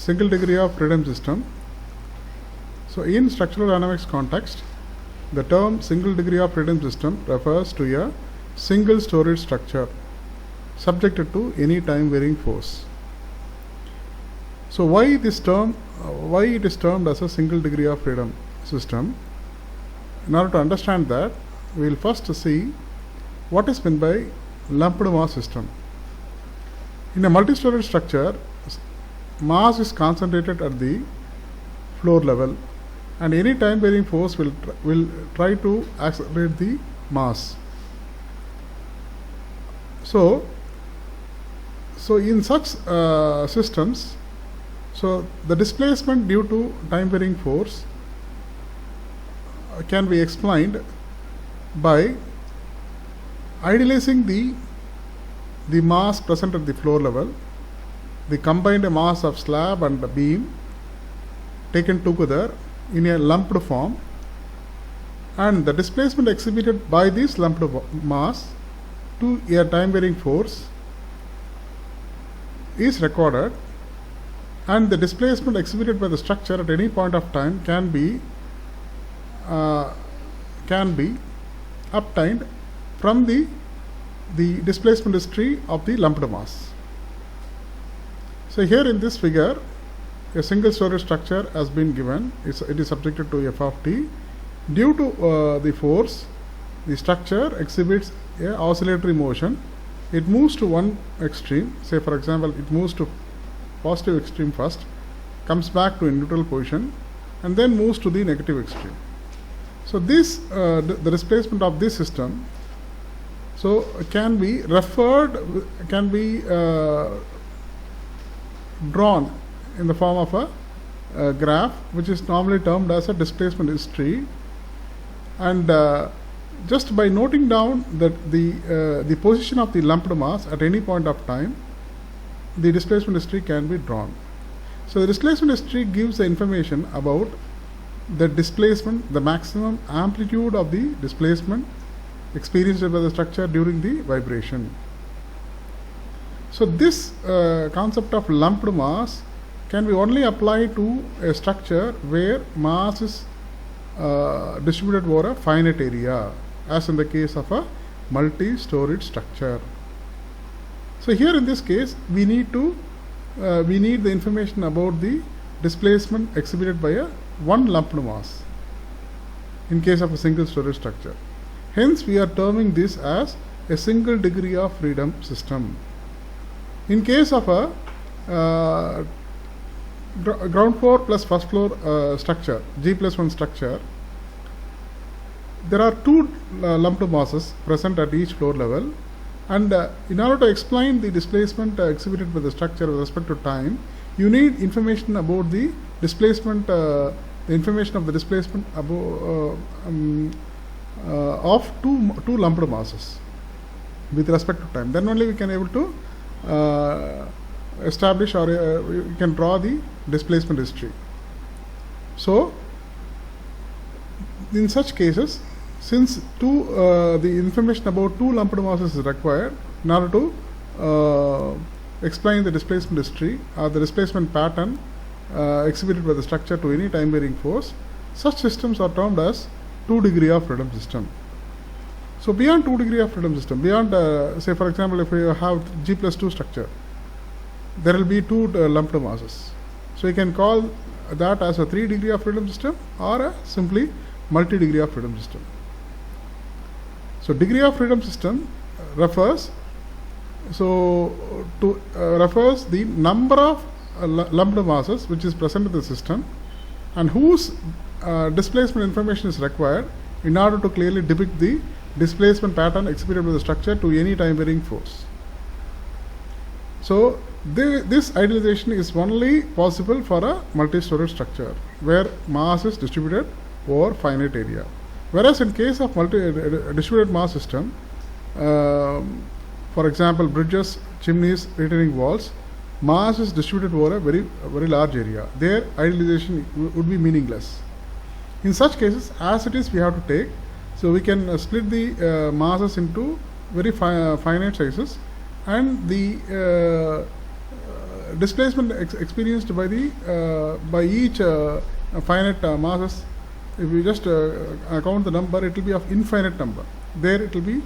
single degree of freedom system. So in structural dynamics context, the term single degree of freedom system refers to a single storage structure subjected to any time varying force. So why it is termed as a single degree of freedom system? In order to understand that, we will first see what is meant by lumped mass system. In a multi-storage structure, mass is concentrated at the floor level, and any time varying force will try to accelerate the mass. So in such systems, so the displacement due to time varying force can be explained by idealizing the mass present at the floor level, the combined mass of slab and the beam taken together in a lumped form, and the displacement exhibited by this lumped mass to a time varying force is recorded, and the displacement exhibited by the structure at any point of time can be obtained from the displacement history of the lumped mass. So here in this figure, a single storage structure has been given. It is subjected to f of t. Due to the force, the structure exhibits a oscillatory motion. It moves to one extreme. Say for example, it moves to positive extreme first, comes back to a neutral position, and then moves to the negative extreme. So this the displacement of this system can be drawn in the form of a graph, which is normally termed as a displacement history, and just by noting down that the position of the lumped mass at any point of time, the displacement history can be drawn. So the displacement history gives the information about the displacement, the maximum amplitude of the displacement experienced by the structure during the vibration. So this concept of lumped mass can be only applied to a structure where mass is distributed over a finite area, as in the case of a multi-storage structure. So here in this case, we need the information about the displacement exhibited by one lumped mass in case of a single storage structure. Hence, we are terming this as a single degree of freedom system. In case of a ground floor plus first floor structure, G+1 structure, there are two lumped masses present at each floor level, and in order to explain the displacement exhibited by the structure with respect to time, you need information about the displacement, the information of the displacement of two lumped masses with respect to time. Then only we can able to establish or we can draw the displacement history. So in such cases, since the information about two lumped masses is required in order to explain the displacement history or the displacement pattern exhibited by the structure to any time varying force, such systems are termed as 2 degree of freedom system. So beyond 2 degree of freedom system, beyond say for example, if we have G+2 structure, there will be two lumped masses. So you can call that as a 3 degree of freedom system or a simply multi-degree of freedom system. So degree of freedom system refers the number of lumped masses which is present in the system and whose displacement information is required in order to clearly depict the displacement pattern exhibited by the structure to any time varying force. So this idealization is only possible for a multi-storage structure where mass is distributed over finite area. Whereas in case of distributed mass system, for example bridges, chimneys, retaining walls, mass is distributed over a very large area. Their idealization would be meaningless. In such cases, as it is, we have to take. So we can split the masses into very finite sizes, and the displacement experienced by the by each finite masses, if you just count the number, it will be of infinite number. There it will be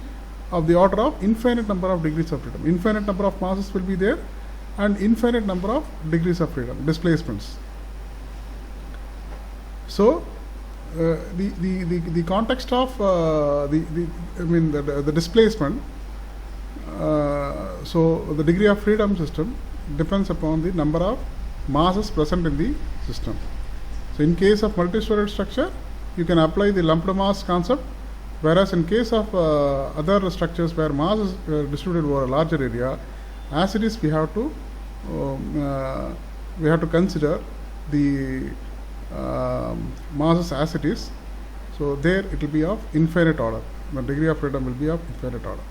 of the order of infinite number of degrees of freedom. Infinite number of masses will be there, and infinite number of degrees of freedom, displacements. So the context of the displacement, so the degree of freedom system depends upon the number of masses present in the system. So in case of multispheroid structure, you can apply the lumped mass concept, whereas in case of other structures where mass is distributed over a larger area, as it is, we have to consider the masses as it is. So there it will be of infinite order. The degree of freedom will be of infinite order.